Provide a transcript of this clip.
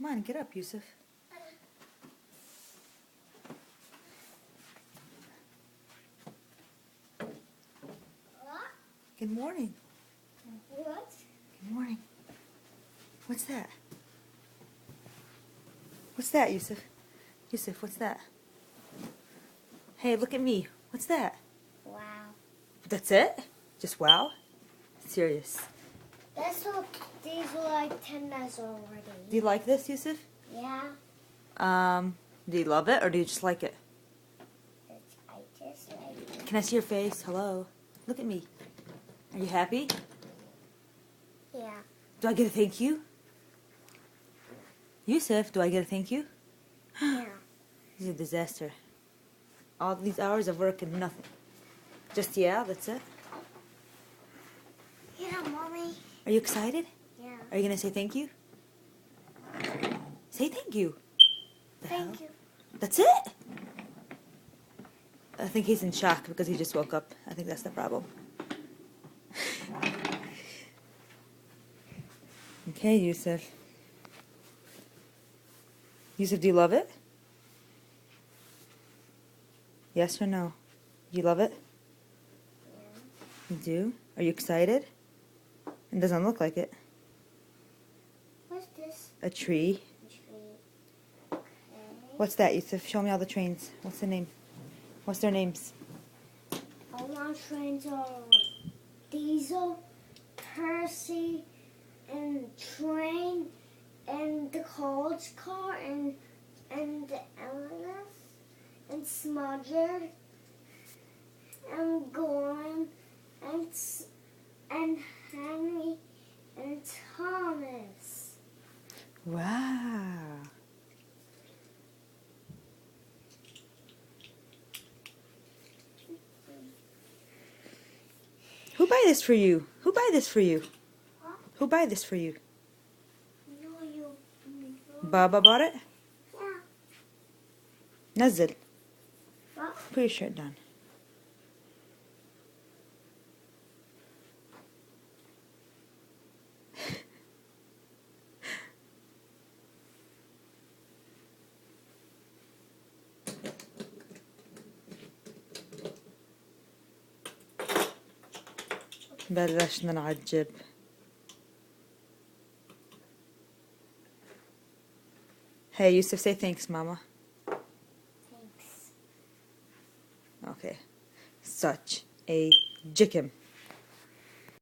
Come on, get up, Yusuf. Good morning. What? Good morning. What's that? What's that, Yusuf? Yusuf, what's that? Hey, look at me. What's that? Wow. That's it? Just wow? Serious. That's what these are like 10 minutes already. Do you like this, Yusuf? Yeah. Do you love it or do you just like it? I just like it. Can I see your face? Hello? Look at me. Are you happy? Yeah. Do I get a thank you? Yusuf, do I get a thank you? Yeah. This is a disaster. All these hours of work and nothing. Just yeah, that's it. Yeah, Mommy. Are you excited? Yeah. Are you going to say thank you? Say thank you. The hell? Thank you. That's it? I think he's in shock because he just woke up. I think that's the problem. Okay, Yusuf. Yusuf, do you love it? Yes or no? You love it? Yeah. You do? Are you excited? It doesn't look like it. What's this? A tree. Okay. What's that, Yusuf? Show me all the trains. What's the name? What's their names? All my trains are Diesel, Percy, and Train, and the college car, and the Ellis, and Smudger, and Gorham, and Henry, and Thomas. Wow. Who buy this for you? Who buy this for you? Huh? Who buy this for you? No, you. Baba bought it? Yeah. نزل. What? Put your shirt down. بلشنا نعجب. Hey, Yusuf, say thanks, Mama. Thanks. Okay. Such a jikim.